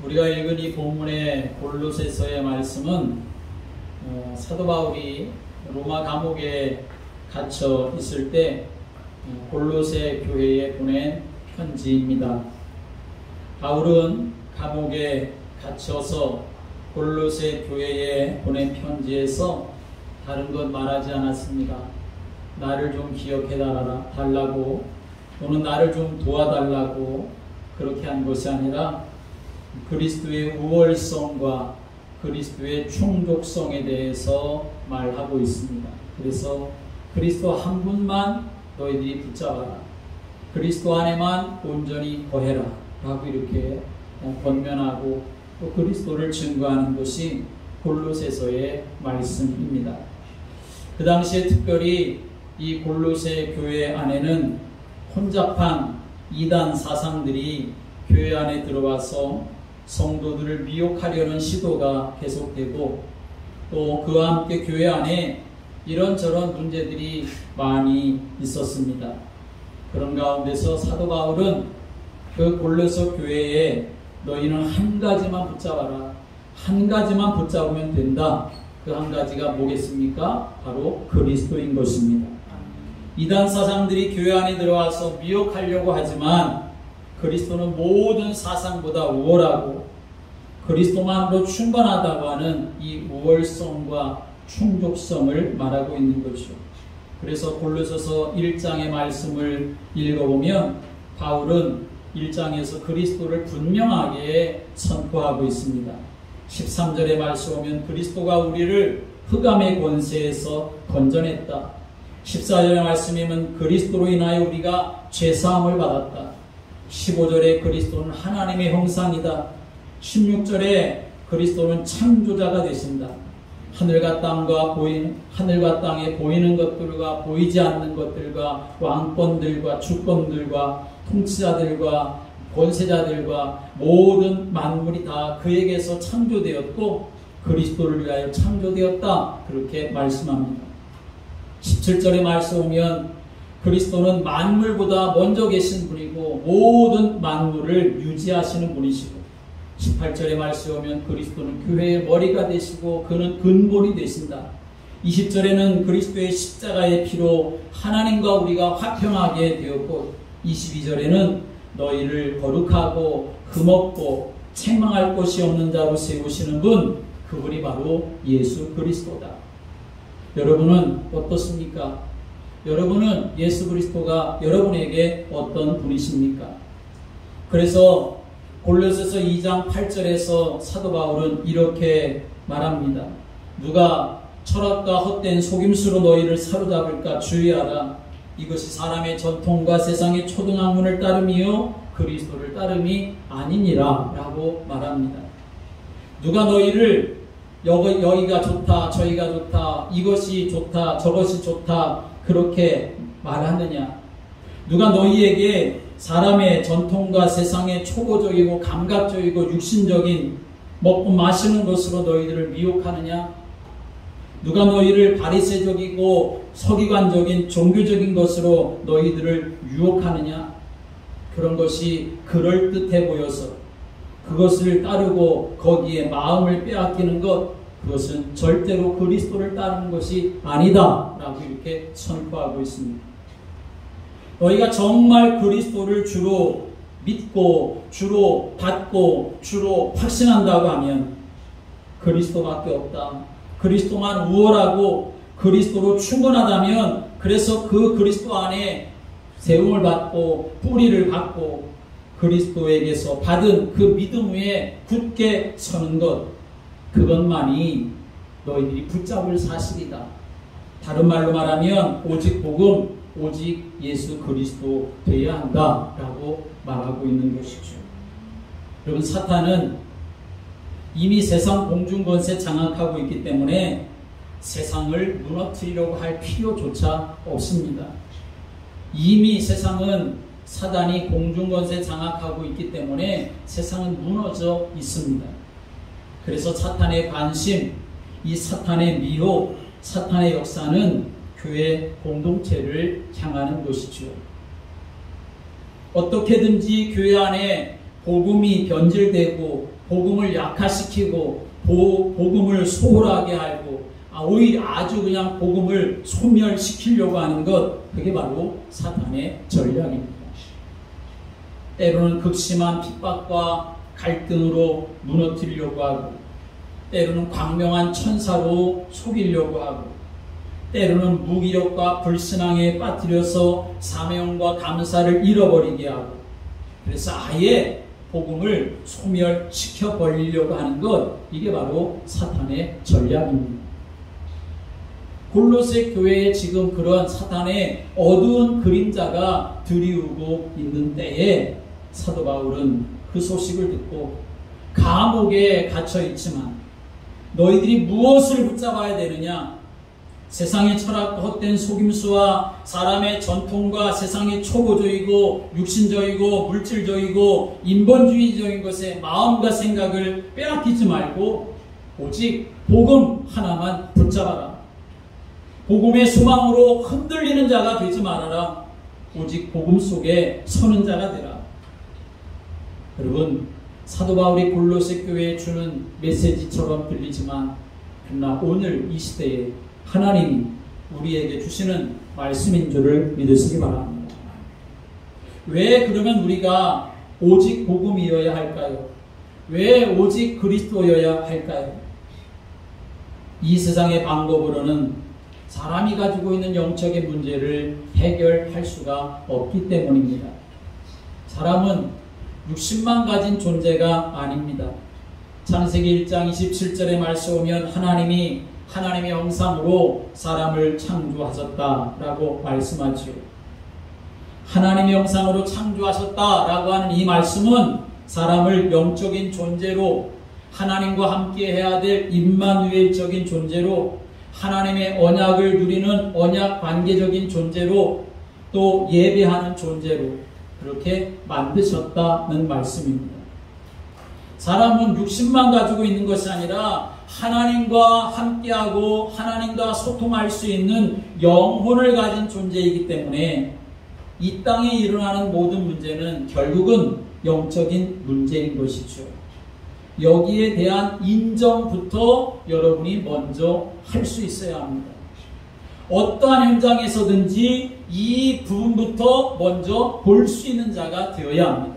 우리가 읽은 이 본문의 골로새서의 말씀은 사도 바울이 로마 감옥에 갇혀 있을 때 골로새 교회에 보낸 편지입니다. 바울은 감옥에 갇혀서 골로새 교회에 보낸 편지에서 다른 것 말하지 않았습니다. 나를 좀 기억해 달라고 또는 나를 좀 도와달라고 그렇게 한 것이 아니라 그리스도의 우월성과 그리스도의 충족성에 대해서 말하고 있습니다. 그래서 그리스도 한 분만 너희들이 붙잡아라. 그리스도 안에만 온전히 거해라. 라고 이렇게 권면하고 또 그리스도를 증거하는 것이 골로새서의 말씀입니다. 그 당시에 특별히 이 골로새 교회 안에는 혼잡한 이단 사상들이 교회 안에 들어와서 성도들을 미혹하려는 시도가 계속되고 또 그와 함께 교회 안에 이런저런 문제들이 많이 있었습니다. 그런 가운데서 사도 바울은 그 골로새 교회에 너희는 한 가지만 붙잡아라. 한 가지만 붙잡으면 된다. 그 한 가지가 뭐겠습니까? 바로 그리스도인 것입니다. 이단 사상들이 교회 안에 들어와서 미혹하려고 하지만 그리스도는 모든 사상보다 우월하고 그리스도만으로 충분하다고 하는 이 우월성과 충족성을 말하고 있는 것이죠. 그래서 골로새서 1장의 말씀을 읽어보면 바울은 1장에서 그리스도를 분명하게 선포하고 있습니다. 13절의 말씀 보면 그리스도가 우리를 흑암의 권세에서 건져냈다. 14절의 말씀이면 그리스도로 인하여 우리가 죄사함을 받았다. 15절에 그리스도는 하나님의 형상이다. 16절에 그리스도는 창조자가 되신다. 하늘과 땅에 보이는 것들과 보이지 않는 것들과 왕권들과 주권들과 통치자들과 권세자들과 모든 만물이 다 그에게서 창조되었고 그리스도를 위하여 창조되었다. 그렇게 말씀합니다. 17절의 말씀 보면 그리스도는 만물보다 먼저 계신 분이고 모든 만물을 유지하시는 분이시고 18절의 말씀 보면 그리스도는 교회의 머리가 되시고 그는 근본이 되신다. 20절에는 그리스도의 십자가의 피로 하나님과 우리가 화평하게 되었고 22절에는 너희를 거룩하고 흠없고 책망할 것이 없는 자로 세우시는 분, 그분이 바로 예수 그리스도다. 여러분은 어떻습니까? 여러분은 예수 그리스도가 여러분에게 어떤 분이십니까? 그래서 골로새서 2장 8절에서 사도 바울은 이렇게 말합니다. 누가 철학과 헛된 속임수로 너희를 사로잡을까 주의하라. 이것이 사람의 전통과 세상의 초등학문을 따름이요 그리스도를 따름이 아니니라 라고 말합니다. 누가 너희를 여기가 좋다 저희가 좋다 이것이 좋다 저것이 좋다 그렇게 말하느냐. 누가 너희에게 사람의 전통과 세상의 초고적이고 감각적이고 육신적인 먹고 마시는 것으로 너희들을 미혹하느냐. 누가 너희를 바리새적이고 서기관적인 종교적인 것으로 너희들을 유혹하느냐. 그런 것이 그럴듯해 보여서 그것을 따르고 거기에 마음을 빼앗기는 것, 그것은 절대로 그리스도를 따르는 것이 아니다 라고 이렇게 선포하고 있습니다. 너희가 정말 그리스도를 주로 믿고 주로 받고 주로 확신한다고 하면 그리스도밖에 없다. 그리스도만 우월하고 그리스도로 충분하다면 그래서 그 그리스도 안에 세움을 받고 뿌리를 받고 그리스도에게서 받은 그 믿음 위에 굳게 서는 것, 그것만이 너희들이 붙잡을 사실이다. 다른 말로 말하면 오직 복음, 오직 예수 그리스도 되어야 한다라고 말하고 있는 것이죠. 여러분, 사탄은 이미 세상 공중권세 장악하고 있기 때문에 세상을 무너뜨리려고 할 필요조차 없습니다. 이미 세상은 사단이 공중권세 장악하고 있기 때문에 세상은 무너져 있습니다. 그래서 사탄의 관심, 이 사탄의 미혹, 사탄의 역사는 교회 공동체를 향하는 것이죠. 어떻게든지 교회 안에 복음이 변질되고 복음을 약화시키고 복음을 소홀하게 하고 오히려 아주 그냥 복음을 소멸시키려고 하는 것, 그게 바로 사탄의 전략입니다. 때로는 극심한 핍박과 갈등으로 무너뜨리려고 하고, 때로는 광명한 천사로 속이려고 하고, 때로는 무기력과 불신앙에 빠뜨려서 사명과 감사를 잃어버리게 하고, 그래서 아예 복음을 소멸시켜 버리려고 하는 것, 이게 바로 사탄의 전략입니다. 골로새 교회에 지금 그런 사탄의 어두운 그림자가 드리우고 있는 때에 사도 바울은 그 소식을 듣고 감옥에 갇혀 있지만 너희들이 무엇을 붙잡아야 되느냐? 세상의 철학과 헛된 속임수와 사람의 전통과 세상의 초보적이고 육신적이고 물질적이고 인본주의적인 것에 마음과 생각을 빼앗기지 말고 오직 복음 하나만 붙잡아라. 복음의 소망으로 흔들리는 자가 되지 말아라. 오직 복음 속에 서는 자가 되라. 여러분, 사도 바울이 골로새 교회에 주는 메시지처럼 들리지만 그러나 오늘 이 시대에 하나님이 우리에게 주시는 말씀인 줄을 믿으시기 바랍니다. 왜 그러면 우리가 오직 복음이어야 할까요? 왜 오직 그리스도여야 할까요? 이 세상의 방법으로는 사람이 가지고 있는 영적인 문제를 해결할 수가 없기 때문입니다. 사람은 육신만 가진 존재가 아닙니다. 창세기 1장 27절의 말씀 보면 하나님이 하나님의 형상으로 사람을 창조하셨다라고 말씀하죠. 하나님의 형상으로 창조하셨다라고 하는 이 말씀은 사람을 영적인 존재로, 하나님과 함께 해야 될 임마누엘적인 존재로, 하나님의 언약을 누리는 언약 관계적인 존재로, 또 예배하는 존재로 그렇게 만드셨다는 말씀입니다. 사람은 육신만 가지고 있는 것이 아니라 하나님과 함께하고 하나님과 소통할 수 있는 영혼을 가진 존재이기 때문에 이 땅에 일어나는 모든 문제는 결국은 영적인 문제인 것이죠. 여기에 대한 인정부터 여러분이 먼저 할 수 있어야 합니다. 어떠한 현장에서든지 이 부분부터 먼저 볼 수 있는 자가 되어야 합니다.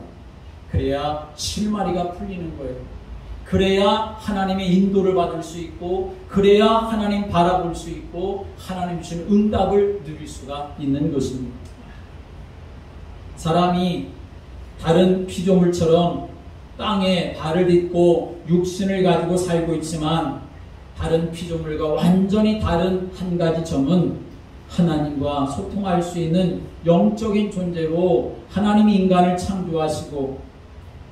그래야 실마리가 풀리는 거예요. 그래야 하나님의 인도를 받을 수 있고, 그래야 하나님 바라볼 수 있고, 하나님 주시는 응답을 누릴 수가 있는 것입니다. 사람이 다른 피조물처럼 땅에 발을 딛고 육신을 가지고 살고 있지만 다른 피조물과 완전히 다른 한 가지 점은 하나님과 소통할 수 있는 영적인 존재로 하나님이 인간을 창조하시고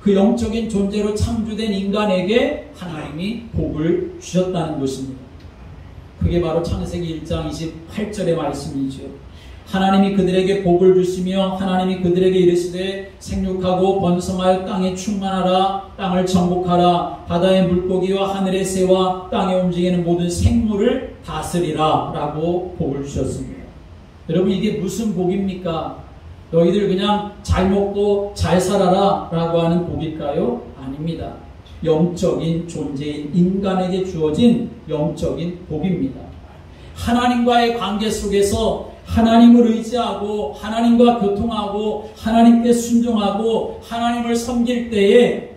그 영적인 존재로 창조된 인간에게 하나님이 복을 주셨다는 것입니다. 그게 바로 창세기 1장 28절의 말씀이죠. 하나님이 그들에게 복을 주시며 하나님이 그들에게 이르시되 생육하고 번성하여 땅에 충만하라, 땅을 정복하라, 바다의 물고기와 하늘의 새와 땅에 움직이는 모든 생물을 다스리라 라고 복을 주셨습니다. 여러분, 이게 무슨 복입니까? 너희들 그냥 잘 먹고 잘 살아라 라고 하는 복일까요? 아닙니다. 영적인 존재인 인간에게 주어진 영적인 복입니다. 하나님과의 관계 속에서 하나님을 의지하고 하나님과 교통하고 하나님께 순종하고 하나님을 섬길 때에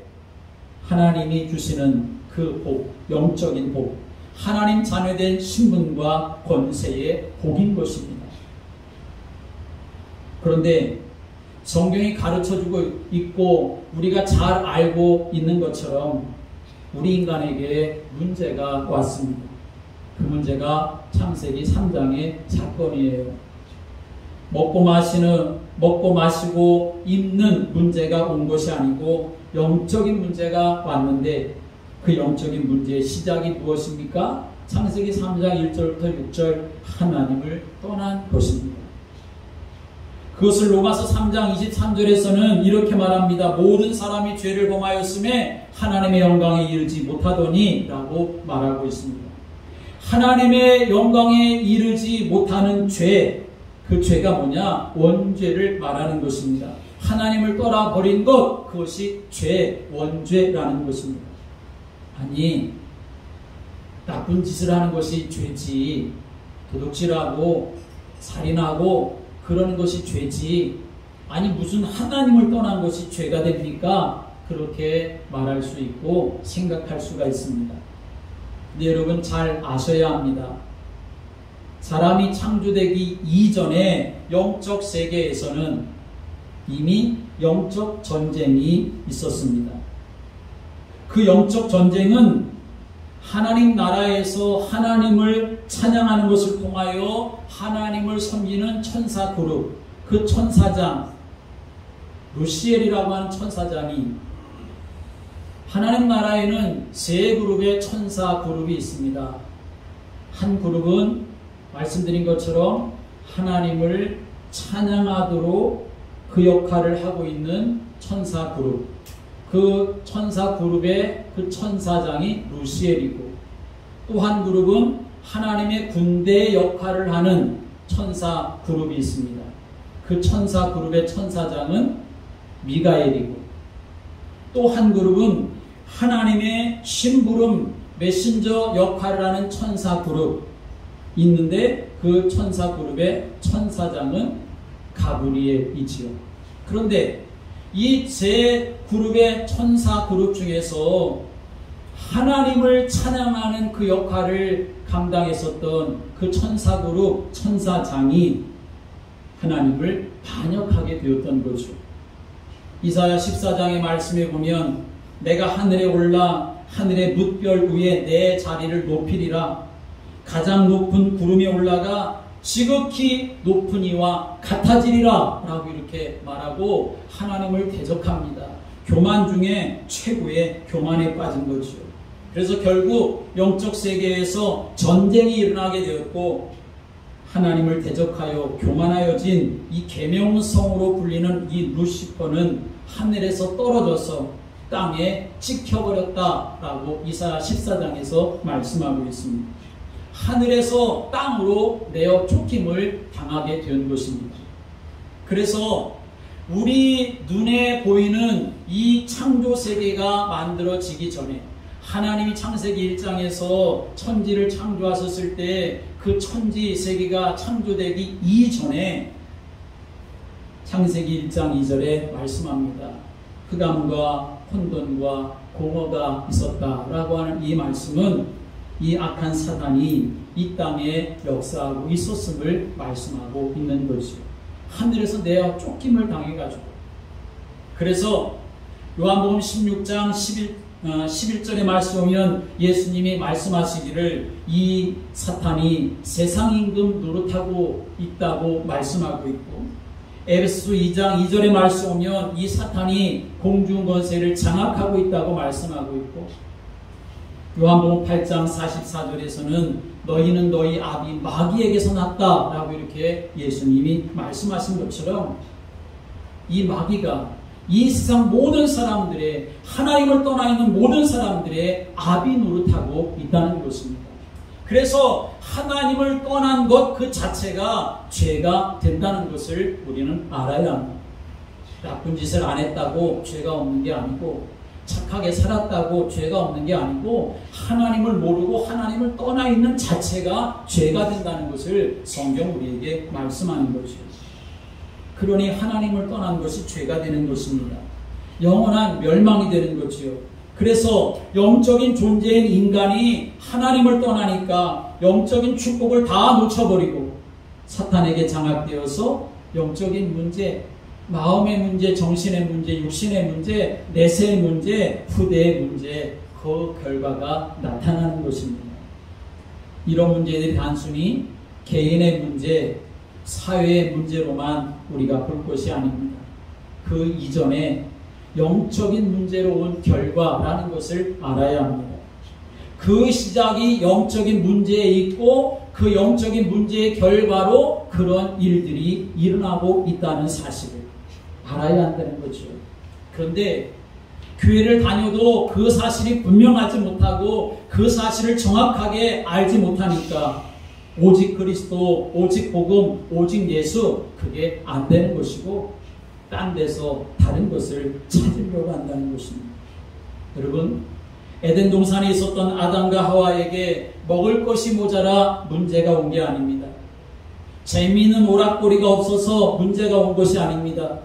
하나님이 주시는 그 복, 영적인 복, 하나님 자녀된 신분과 권세의 복인 것입니다. 그런데 성경이 가르쳐주고 있고 우리가 잘 알고 있는 것처럼 우리 인간에게 문제가 왔습니다. 그 문제가 창세기 3장의 사건이에요. 먹고 마시고 입는 문제가 온 것이 아니고 영적인 문제가 왔는데 그 영적인 문제의 시작이 무엇입니까? 창세기 3장 1절부터 6절 하나님을 떠난 것입니다. 그것을 로마서 3장 23절에서는 이렇게 말합니다. 모든 사람이 죄를 범하였음에 하나님의 영광에 이르지 못하더니 라고 말하고 있습니다. 하나님의 영광에 이르지 못하는 죄, 그 죄가 뭐냐? 원죄를 말하는 것입니다. 하나님을 떠나버린 것, 그것이 죄, 원죄라는 것입니다. 아니, 나쁜 짓을 하는 것이 죄지, 도둑질하고 살인하고 그러는 것이 죄지, 아니 무슨 하나님을 떠난 것이 죄가 됩니까? 그렇게 말할 수 있고 생각할 수가 있습니다. 근데 여러분 잘 아셔야 합니다. 사람이 창조되기 이전에 영적 세계에서는 이미 영적 전쟁이 있었습니다. 그 영적 전쟁은 하나님 나라에서 하나님을 찬양하는 것을 통하여 하나님을 섬기는 천사 그룹, 그 천사장 루시엘이라고 하는 천사장이, 하나님 나라에는 세 그룹의 천사 그룹이 있습니다. 한 그룹은 말씀드린 것처럼 하나님을 찬양하도록 그 역할을 하고 있는 천사 그룹, 그 천사 그룹의 그 천사장이 루시엘이고, 또 한 그룹은 하나님의 군대 역할을 하는 천사 그룹이 있습니다. 그 천사 그룹의 천사장은 미가엘이고, 또 한 그룹은 하나님의 심부름 메신저 역할을 하는 천사 그룹 있는데, 그 천사 그룹의 천사장은 가브리엘이지요. 그런데 이 세 그룹의 천사 그룹 중에서 하나님을 찬양하는 그 역할을 감당했었던 그 천사 그룹 천사장이 하나님을 반역하게 되었던 거죠. 이사야 14장의 말씀에 보면 내가 하늘에 올라 하늘의 뭇별 위에 내 자리를 높이리라. 가장 높은 구름에 올라가 지극히 높은 이와 같아지리라 라고 이렇게 말하고 하나님을 대적합니다. 교만 중에 최고의 교만에 빠진 거죠. 그래서 결국 영적 세계에서 전쟁이 일어나게 되었고, 하나님을 대적하여 교만하여진 이 계명성으로 불리는 이 루시퍼는 하늘에서 떨어져서 땅에 찍혀버렸다라고 이사야 14장에서 말씀하고 있습니다. 하늘에서 땅으로 내어 쫓김을 당하게 된 것입니다. 그래서 우리 눈에 보이는 이 창조 세계가 만들어지기 전에, 하나님이 창세기 1장에서 천지를 창조하셨을 때 그 천지 세계가 창조되기 이전에 창세기 1장 2절에 말씀합니다. 흑암과 혼돈과 공허가 있었다라고 하는 이 말씀은 이 악한 사단이 이 땅에 역사하고 있었음을 말씀하고 있는 것이죠. 하늘에서 내어 쫓김을 당해가지고. 그래서 요한복음 16장 11절의 말씀 보면 예수님이 말씀하시기를 이 사탄이 세상 임금 노릇하고 있다고 말씀하고 있고, 에베소서 2장 2절의 말씀 보면 이 사탄이 공중 권세를 장악하고 있다고 말씀하고 있고, 요한복음 8장 44절에서는 너희는 너희 아비 마귀에게서 났다라고 이렇게 예수님이 말씀하신 것처럼 이 마귀가 이 세상 모든 사람들의, 하나님을 떠나 있는 모든 사람들의 아비 노릇하고 있다는 것입니다. 그래서 하나님을 떠난 것 그 자체가 죄가 된다는 것을 우리는 알아야 합니다. 나쁜 짓을 안 했다고 죄가 없는 게 아니고, 착하게 살았다고 죄가 없는 게 아니고, 하나님을 모르고 하나님을 떠나 있는 자체가 죄가 된다는 것을 성경 우리에게 말씀하는 것이죠. 그러니 하나님을 떠난 것이 죄가 되는 것입니다. 영원한 멸망이 되는 것이요. 그래서 영적인 존재인 인간이 하나님을 떠나니까 영적인 축복을 다 놓쳐버리고 사탄에게 장악되어서 영적인 문제, 마음의 문제, 정신의 문제, 육신의 문제, 내세의 문제, 후대의 문제, 그 결과가 나타나는 것입니다. 이런 문제들이 단순히 개인의 문제, 사회의 문제로만 우리가 볼 것이 아닙니다. 그 이전에 영적인 문제로 온 결과라는 것을 알아야 합니다. 그 시작이 영적인 문제에 있고 그 영적인 문제의 결과로 그런 일들이 일어나고 있다는 사실을 알아야 한다는 거죠. 그런데 교회를 다녀도 그 사실이 분명하지 못하고 그 사실을 정확하게 알지 못하니까 오직 그리스도, 오직 복음, 오직 예수, 그게 안 되는 것이고 딴 데서 다른 것을 찾으려고 한다는 것입니다. 여러분, 에덴 동산에 있었던 아담과 하와에게 먹을 것이 모자라 문제가 온 게 아닙니다. 재미있는 오락거리가 없어서 문제가 온 것이 아닙니다.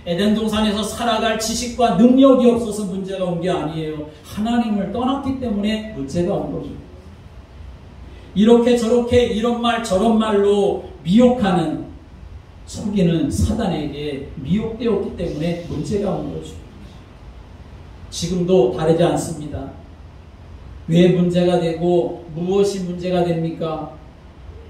에덴 동산에서 살아갈 지식과 능력이 없어서 문제가 온 게 아니에요. 하나님을 떠났기 때문에 문제가 온 겁니다. 이렇게 저렇게 이런 말 저런 말로 미혹하는, 속이는 사단에게 미혹되었기 때문에 문제가 온 거죠. 지금도 다르지 않습니다. 왜 문제가 되고 무엇이 문제가 됩니까?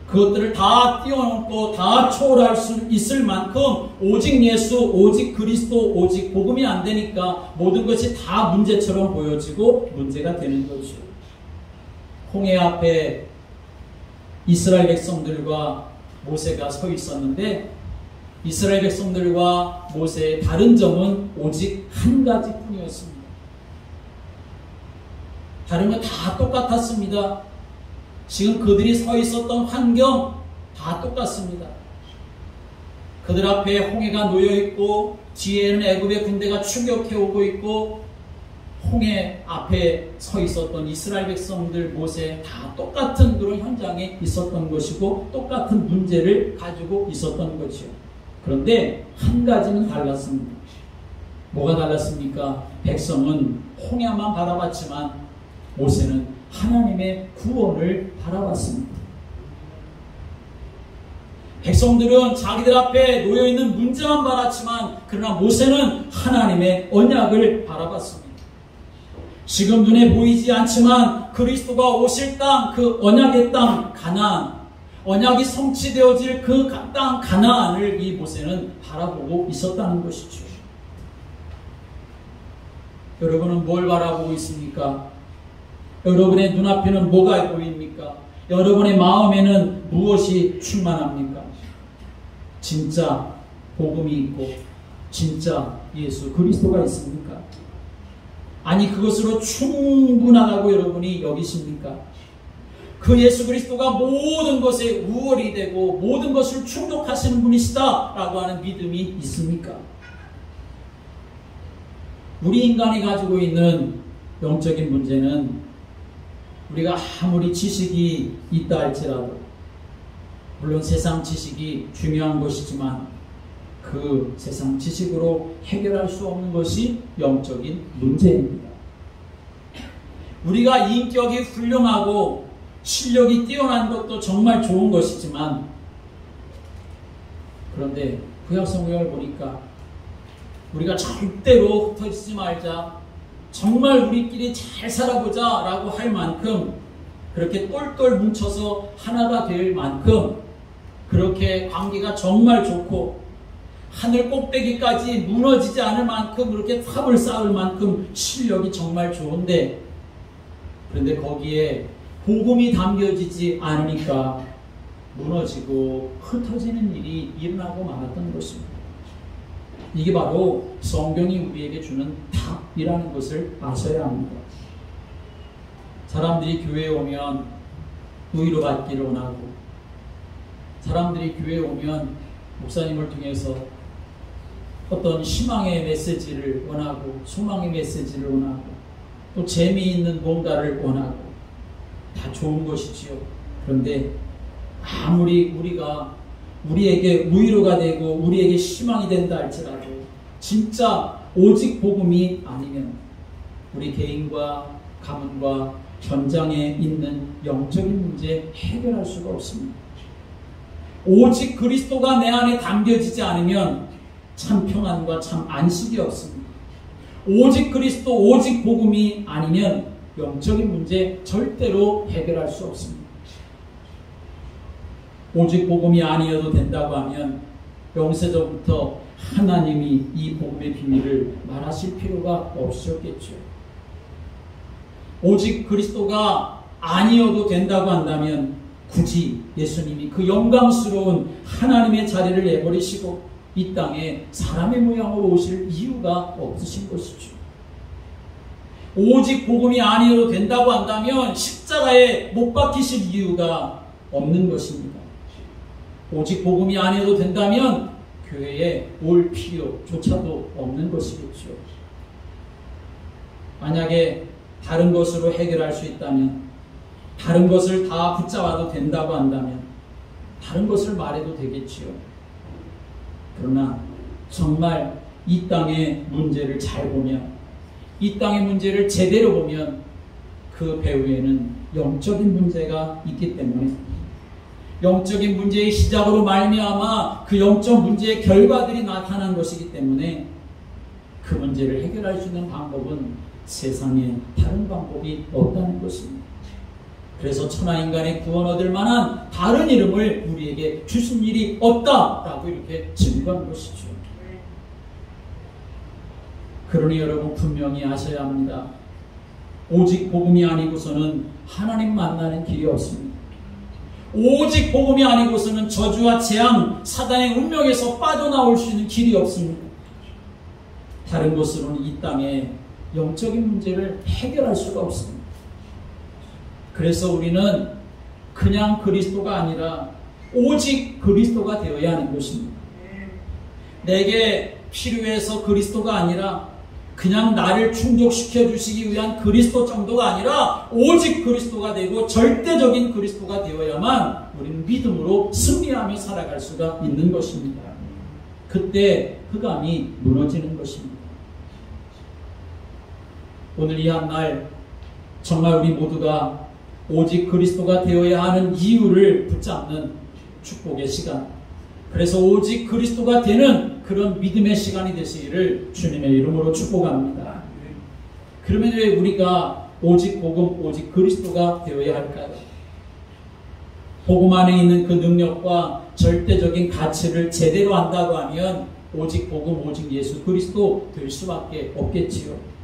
그것들을 다 뛰어넘고 다 초월할 수 있을 만큼 오직 예수, 오직 그리스도, 오직 복음이 안 되니까 모든 것이 다 문제처럼 보여지고 문제가 되는 거죠. 홍해 앞에 이스라엘 백성들과 모세가 서 있었는데 이스라엘 백성들과 모세의 다른 점은 오직 한 가지뿐이었습니다. 다른 건 다 똑같았습니다. 지금 그들이 서 있었던 환경 다 똑같습니다. 그들 앞에 홍해가 놓여있고 뒤에는 애굽의 군대가 추격해오고 있고 홍해 앞에 서 있었던 이스라엘 백성들, 모세 다 똑같은 그런 현장에 있었던 것이고 똑같은 문제를 가지고 있었던 것이요. 그런데 한 가지는 달랐습니다. 뭐가 달랐습니까? 백성은 홍해만 바라봤지만 모세는 하나님의 구원을 바라봤습니다. 백성들은 자기들 앞에 놓여있는 문제만 바랐지만 그러나 모세는 하나님의 언약을 바라봤습니다. 지금 눈에 보이지 않지만 그리스도가 오실 땅, 그 언약의 땅 가나안, 언약이 성취되어질 그 땅 가나안을 이 모세는 바라보고 있었다는 것이죠. 여러분은 뭘 바라보고 있습니까? 여러분의 눈앞에는 뭐가 보입니까? 여러분의 마음에는 무엇이 충만합니까? 진짜 복음이 있고 진짜 예수 그리스도가 있습니까? 아니 그것으로 충분하다고 여러분이 여기십니까? 그 예수 그리스도가 모든 것에 우월이 되고 모든 것을 충족하시는 분이시다라고 하는 믿음이 있습니까? 우리 인간이 가지고 있는 영적인 문제는 우리가 아무리 지식이 있다 할지라도 물론 세상 지식이 중요한 것이지만 그 세상 지식으로 해결할 수 없는 것이 영적인 문제입니다. 우리가 인격이 훌륭하고 실력이 뛰어난 것도 정말 좋은 것이지만 그런데 구약성경을 보니까 우리가 절대로 흩어지지 말자, 정말 우리끼리 잘 살아보자 라고 할 만큼 그렇게 똘똘 뭉쳐서 하나가 될 만큼 그렇게 관계가 정말 좋고 하늘 꼭대기까지 무너지지 않을 만큼 그렇게 탑을 쌓을 만큼 실력이 정말 좋은데 그런데 거기에 복음이 담겨지지 않으니까 무너지고 흩어지는 일이 일어나고 말았던 것입니다. 이게 바로 성경이 우리에게 주는 답이라는 것을 아셔야 합니다. 사람들이 교회에 오면 위로받기를 원하고 사람들이 교회에 오면 목사님을 통해서 어떤 희망의 메시지를 원하고 소망의 메시지를 원하고 또 재미있는 뭔가를 원하고 다 좋은 것이지요. 그런데 아무리 우리가 우리에게 위로가 되고 우리에게 희망이 된다 할지라도 진짜 오직 복음이 아니면 우리 개인과 가문과 현장에 있는 영적인 문제 해결할 수가 없습니다. 오직 그리스도가 내 안에 담겨지지 않으면 참 평안과 참 안식이 없습니다. 오직 그리스도, 오직 복음이 아니면 영적인 문제 절대로 해결할 수 없습니다. 오직 복음이 아니어도 된다고 하면 영세전부터 하나님이 이 복음의 비밀을 말하실 필요가 없으셨겠죠. 오직 그리스도가 아니어도 된다고 한다면 굳이 예수님이 그 영광스러운 하나님의 자리를 내버리시고 이 땅에 사람의 모양으로 오실 이유가 없으신 것이죠. 오직 복음이 아니어도 된다고 한다면 십자가에 못 박히실 이유가 없는 것입니다. 오직 복음이 아니어도 된다면 교회에 올 필요조차도 없는 것이겠죠. 만약에 다른 것으로 해결할 수 있다면, 다른 것을 다 붙잡아도 된다고 한다면 다른 것을 말해도 되겠지요. 그러나 정말 이 땅의 문제를 잘 보면, 이 땅의 문제를 제대로 보면 그 배후에는 영적인 문제가 있기 때문에, 영적인 문제의 시작으로 말미암아 그 영적 문제의 결과들이 나타난 것이기 때문에 그 문제를 해결할 수 있는 방법은 세상에 다른 방법이 없다는 것입니다. 그래서 천하인간의 구원 얻을 만한 다른 이름을 우리에게 주신 일이 없다라고 이렇게 증거한 것이죠. 그러니 여러분 분명히 아셔야 합니다. 오직 복음이 아니고서는 하나님 만나는 길이 없습니다. 오직 복음이 아니고서는 저주와 재앙, 사단의 운명에서 빠져나올 수 있는 길이 없습니다. 다른 것으로는 이 땅에 영적인 문제를 해결할 수가 없습니다. 그래서 우리는 그냥 그리스도가 아니라 오직 그리스도가 되어야 하는 것입니다. 내게 필요해서 그리스도가 아니라 그냥 나를 충족시켜 주시기 위한 그리스도 정도가 아니라 오직 그리스도가 되고 절대적인 그리스도가 되어야만 우리는 믿음으로 승리하며 살아갈 수가 있는 것입니다. 그때 흑암이 무너지는 것입니다. 오늘 이 한 날 정말 우리 모두가 오직 그리스도가 되어야 하는 이유를 붙잡는 축복의 시간, 그래서 오직 그리스도가 되는 그런 믿음의 시간이 되시기를 주님의 이름으로 축복합니다. 그러면 왜 우리가 오직 복음, 오직 그리스도가 되어야 할까요? 복음 안에 있는 그 능력과 절대적인 가치를 제대로 안다고 하면 오직 복음, 오직 예수 그리스도 될 수밖에 없겠지요.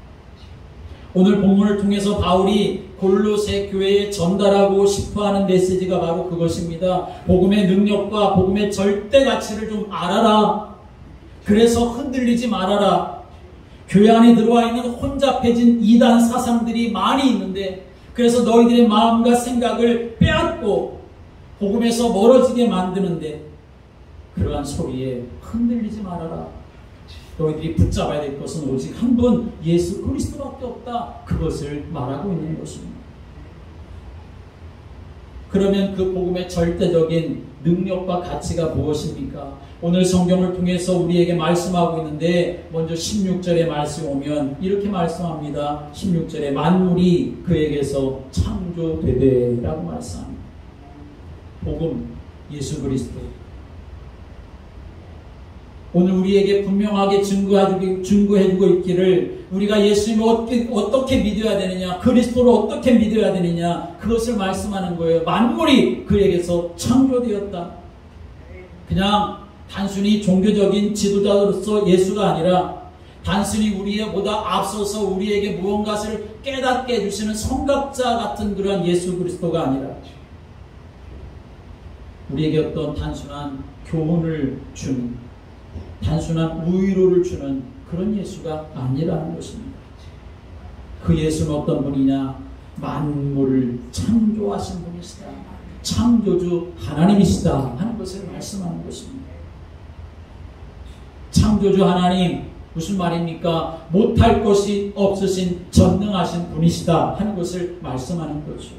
오늘 본문을 통해서 바울이 골로새 교회에 전달하고 싶어하는 메시지가 바로 그것입니다. 복음의 능력과 복음의 절대 가치를 좀 알아라. 그래서 흔들리지 말아라. 교회 안에 들어와 있는 혼잡해진 이단 사상들이 많이 있는데, 그래서 너희들의 마음과 생각을 빼앗고 복음에서 멀어지게 만드는데, 그러한 소리에 흔들리지 말아라. 너희들이 붙잡아야 될 것은 오직 한 분 예수 그리스도밖에 없다. 그것을 말하고 있는 것입니다. 그러면 그 복음의 절대적인 능력과 가치가 무엇입니까? 오늘 성경을 통해서 우리에게 말씀하고 있는데, 먼저 16절의 말씀 오면 이렇게 말씀합니다. 16절에 만물이 그에게서 창조되되 라고 말씀합니다. 복음, 예수 그리스도. 오늘 우리에게 분명하게 증거해주고 있기를, 우리가 예수님을 어떻게 믿어야 되느냐, 그리스도를 어떻게 믿어야 되느냐, 그것을 말씀하는 거예요. 만물이 그에게서 창조되었다. 그냥 단순히 종교적인 지도자로서 예수가 아니라, 단순히 우리보다 앞서서 우리에게 무언가를 깨닫게 해주시는 성각자 같은 그런 예수 그리스도가 아니라, 우리에게 어떤 단순한 교훈을 주는, 단순한 위로를 주는 그런 예수가 아니라는 것입니다. 그 예수는 어떤 분이냐? 만물을 창조하신 분이시다. 창조주 하나님이시다 하는 것을 말씀하는 것입니다. 창조주 하나님, 무슨 말입니까? 못할 것이 없으신 전능하신 분이시다 하는 것을 말씀하는 거죠.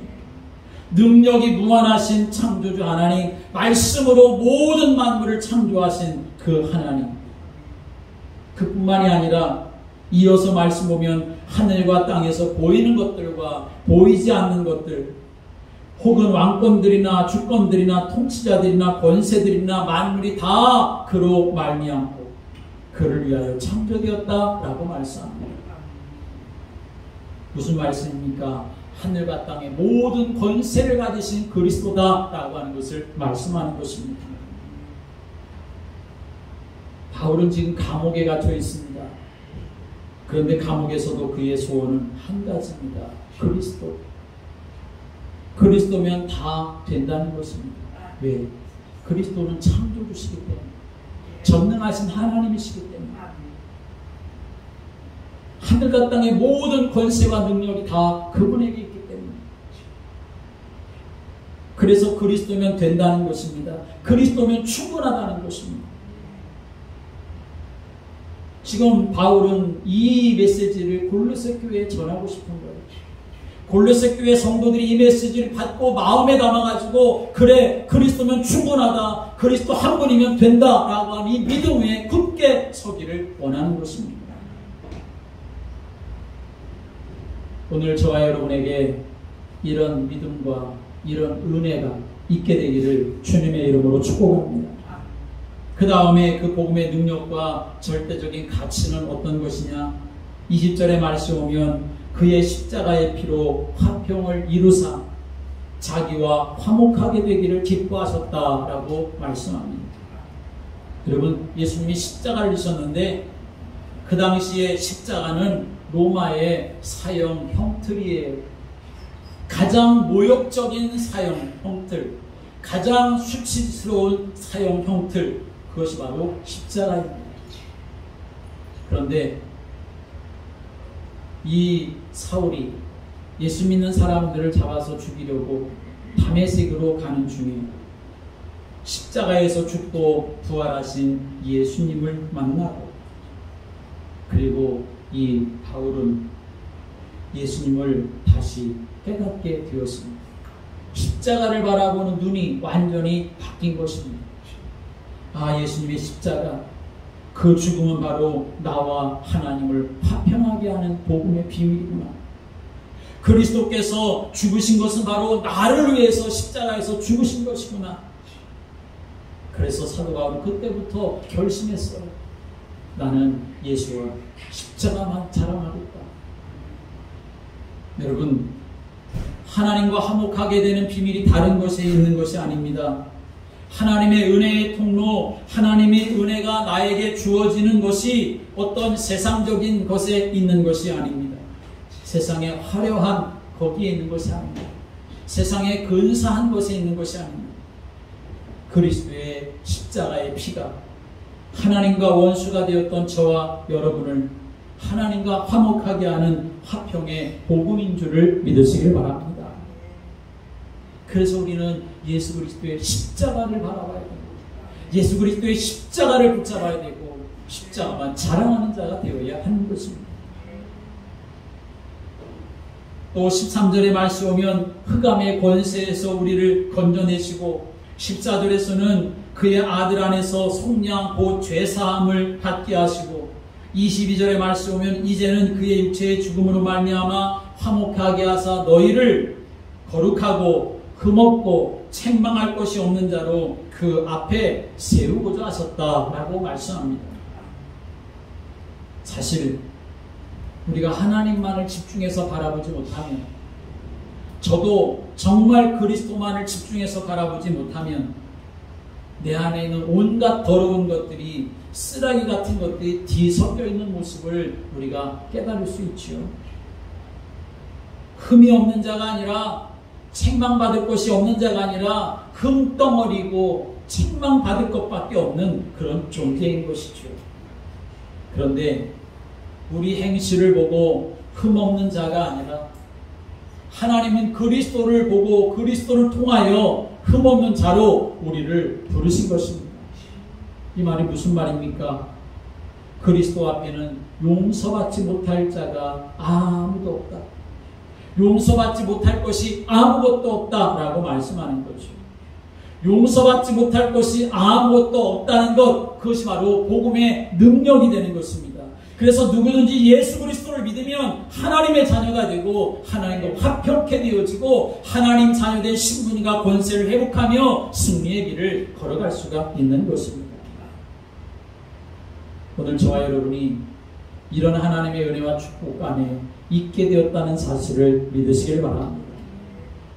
능력이 무한하신 창조주 하나님, 말씀으로 모든 만물을 창조하신 그 하나님, 그뿐만이 아니라 이어서 말씀 보면 하늘과 땅에서 보이는 것들과 보이지 않는 것들, 혹은 왕권들이나 주권들이나 통치자들이나 권세들이나 만물이 다 그로 말미암고 그를 위하여 창조되었다라고 말씀합니다. 무슨 말씀입니까? 하늘과 땅의 모든 권세를 가지신 그리스도다라고 하는 것을 말씀하는 것입니다. 바울은 지금 감옥에 갇혀 있습니다. 그런데 감옥에서도 그의 소원은 한 가지입니다. 그리스도. 그리스도면 다 된다는 것입니다. 왜? 그리스도는 창조주시기 때문에, 전능하신 하나님이시기 때문에, 하늘과 땅의 모든 권세와 능력이 다 그분에게 있기 때문에, 그래서 그리스도면 된다는 것입니다. 그리스도면 충분하다는 것입니다. 지금 바울은 이 메시지를 골로새 교회에 전하고 싶은 거예요. 골로새 교회 성도들이 이 메시지를 받고 마음에 담아가지고 그래 그리스도면 충분하다, 그리스도 한 분이면 된다라고 하는 이 믿음 위에 굳게 서기를 원하는 것입니다. 오늘 저와 여러분에게 이런 믿음과 이런 은혜가 있게 되기를 주님의 이름으로 축복합니다. 그 다음에 그 복음의 능력과 절대적인 가치는 어떤 것이냐? 20절의 말씀 오면 그의 십자가의 피로 화평을 이루사 자기와 화목하게 되기를 기뻐하셨다라고 말씀합니다. 여러분, 예수님이 십자가를 지셨는데 그 당시에 십자가는 로마의 사형 형틀이에요. 가장 모욕적인 사형 형틀, 가장 수치스러운 사형 형틀, 그것이 바로 십자가입니다. 그런데 이 사울이 예수 믿는 사람들을 잡아서 죽이려고 다메섹으로 가는 중에 십자가에서 죽고 부활하신 예수님을 만나고, 그리고 이 바울은 예수님을 다시 깨닫게 되었습니다. 십자가를 바라보는 눈이 완전히 바뀐 것입니다. 아, 예수님의 십자가, 그 죽음은 바로 나와 하나님을 화평하게 하는 복음의 비밀이구나. 그리스도께서 죽으신 것은 바로 나를 위해서 십자가에서 죽으신 것이구나. 그래서 사도 바울은 그때부터 결심했어요. 나는 예수와 십자가만 자랑하겠다. 여러분, 하나님과 화목하게 되는 비밀이 다른 것에 있는 것이 아닙니다. 하나님의 은혜의 통로, 하나님의 은혜가 나에게 주어지는 것이 어떤 세상적인 것에 있는 것이 아닙니다. 세상의 화려한 거기에 있는 것이 아닙니다. 세상의 근사한 것에 있는 것이 아닙니다. 그리스도의 십자가의 피가 하나님과 원수가 되었던 저와 여러분을 하나님과 화목하게 하는 화평의 복음인 줄을 믿으시길 바랍니다. 그래서 우리는 예수 그리스도의 십자가를 바라봐야 되고, 예수 그리스도의 십자가를 붙잡아야 되고, 십자가만 자랑하는 자가 되어야 하는 것입니다. 또 13절의 말씀 오면 흑암의 권세에서 우리를 건져내시고, 14절에서는 그의 아들 안에서 속량 곧 죄사함을 받게 하시고, 22절의 말씀 오면 이제는 그의 육체의 죽음으로 말미암아 화목하게 하사 너희를 거룩하고 흠없고 책망할 것이 없는 자로 그 앞에 세우고자 하셨다라고 말씀합니다. 사실 우리가 하나님만을 집중해서 바라보지 못하면, 저도 정말 그리스도만을 집중해서 바라보지 못하면 내 안에 있는 온갖 더러운 것들이, 쓰라기 같은 것들이 뒤섞여 있는 모습을 우리가 깨달을 수 있죠. 흠이 없는 자가 아니라, 책망받을 것이 없는 자가 아니라 흠덩어리고 책망받을 것밖에 없는 그런 존재인 것이죠. 그런데 우리 행실을 보고 흠없는 자가 아니라 하나님은 그리스도를 보고 그리스도를 통하여 흠없는 자로 우리를 부르신 것입니다. 이 말이 무슨 말입니까? 그리스도 앞에는 용서받지 못할 자가 아무도 없다. 용서받지 못할 것이 아무것도 없다라고 말씀하는 거죠. 용서받지 못할 것이 아무것도 없다는 것, 그것이 바로 복음의 능력이 되는 것입니다. 그래서 누구든지 예수 그리스도를 믿으면 하나님의 자녀가 되고 하나님과 화평케 되어지고 하나님 자녀된 신분과 권세를 회복하며 승리의 길을 걸어갈 수가 있는 것입니다. 오늘 저와 여러분이 이런 하나님의 은혜와 축복 안에 있게 되었다는 사실을 믿으시길 바랍니다.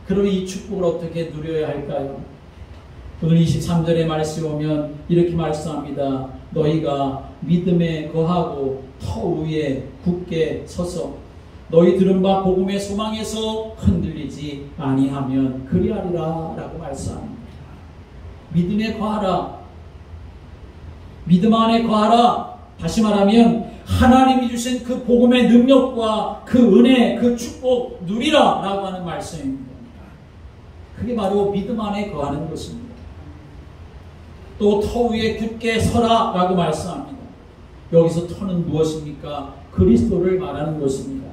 그럼 이 축복을 어떻게 누려야 할까요? 오늘 23절의 말씀에 오면 이렇게 말씀합니다. 너희가 믿음에 거하고 터 위에 굳게 서서 너희 들은 바 복음의 소망에서 흔들리지 아니하면 그리하리라 라고 말씀합니다. 믿음에 거하라. 믿음 안에 거하라. 다시 말하면 하나님이 주신 그 복음의 능력과 그 은혜, 그 축복 누리라 라고 하는 말씀입니다. 그게 바로 믿음 안에 거하는 것입니다. 또 터 위에 굳게 서라 라고 말씀합니다. 여기서 터는 무엇입니까? 그리스도를 말하는 것입니다.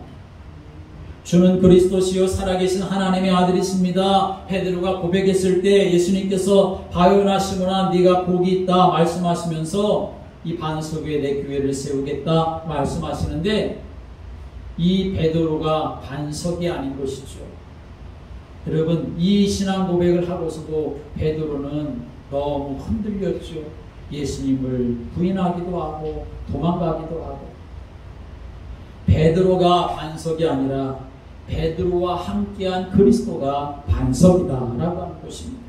주는 그리스도시요 살아계신 하나님의 아들이십니다. 베드로가 고백했을 때 예수님께서 바요나 시몬아 네가 복이 있다 말씀하시면서 이 반석 위에 내 교회를 세우겠다 말씀하시는데 이 베드로가 반석이 아닌 것이죠. 여러분, 이 신앙 고백을 하고서도 베드로는 너무 흔들렸죠. 예수님을 부인하기도 하고 도망가기도 하고. 베드로가 반석이 아니라 베드로와 함께한 그리스도가 반석이다라고 하는 것입니다.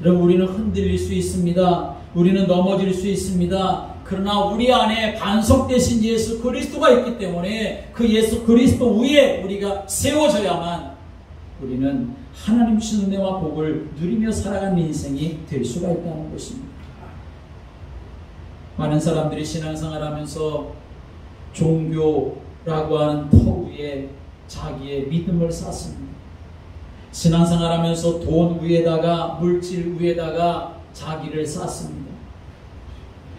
여러분, 우리는 흔들릴 수 있습니다. 우리는 넘어질 수 있습니다. 그러나 우리 안에 반석 대신 예수 그리스도가 있기 때문에 그 예수 그리스도 위에 우리가 세워져야만 우리는 하나님 주신 은혜와 복을 누리며 살아가는 인생이 될 수가 있다는 것입니다. 많은 사람들이 신앙생활하면서 종교라고 하는 터 위에 자기의 믿음을 쌓습니다. 신앙생활하면서 돈 위에다가 물질 위에다가 자기를 쌓습니다.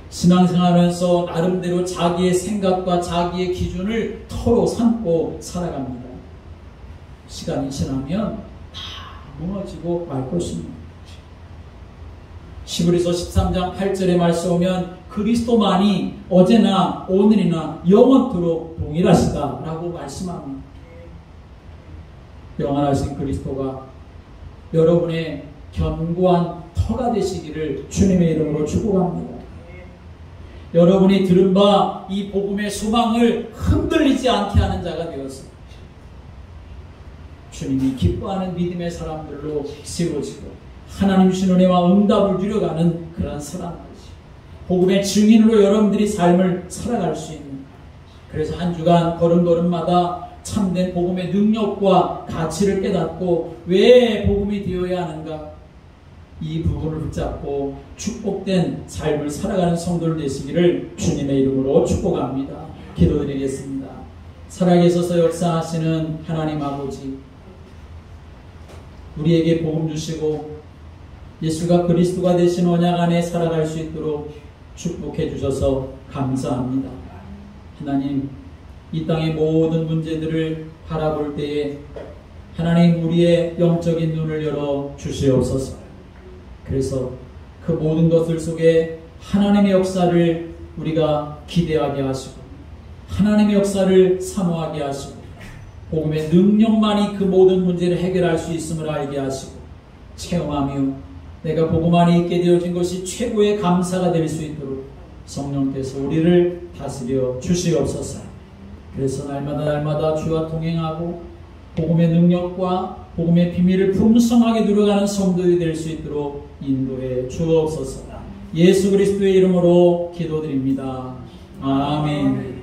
신앙생활하면서 나름대로 자기의 생각과 자기의 기준을 터로 삼고 살아갑니다. 시간이 지나면 다 무너지고 말 것입니다. 히브리서 13장 8절의 말씀 오면 그리스도만이 어제나 오늘이나 영원토록 동일하시다라고 말씀합니다. 영원하신 그리스도가 여러분의 견고한 터가 되시기를 주님의 이름으로 축복합니다. 여러분이 들은 바 이 복음의 소망을 흔들리지 않게 하는 자가 되어서 주님이 기뻐하는 믿음의 사람들로 세워지고 하나님 주신 은혜와 응답을 누려가는 그런 사람들이지. 복음의 증인으로 여러분들이 삶을 살아갈 수 있는, 그래서 한 주간 걸음걸음마다 참된 복음의 능력과 가치를 깨닫고 왜 복음이 되어야 하는가, 이 부분을 붙잡고 축복된 삶을 살아가는 성도들 되시기를 주님의 이름으로 축복합니다. 기도드리겠습니다. 살아계셔서 역사하시는 하나님 아버지, 우리에게 복음 주시고 예수가 그리스도가 되신 언약 안에 살아갈 수 있도록 축복해 주셔서 감사합니다. 하나님, 이 땅의 모든 문제들을 바라볼 때에 하나님 우리의 영적인 눈을 열어 주시옵소서. 그래서 그 모든 것들 속에 하나님의 역사를 우리가 기대하게 하시고 하나님의 역사를 사모하게 하시고 복음의 능력만이 그 모든 문제를 해결할 수 있음을 알게 하시고 체험하며 내가 복음 안에 있게 되어진 것이 최고의 감사가 될 수 있도록 성령께서 우리를 다스려 주시옵소서. 그래서 날마다 주와 동행하고 복음의 능력과 복음의 비밀을 풍성하게 누려가는 성도들이 될 수 있도록 인도해 주옵소서. 예수 그리스도의 이름으로 기도드립니다. 아멘.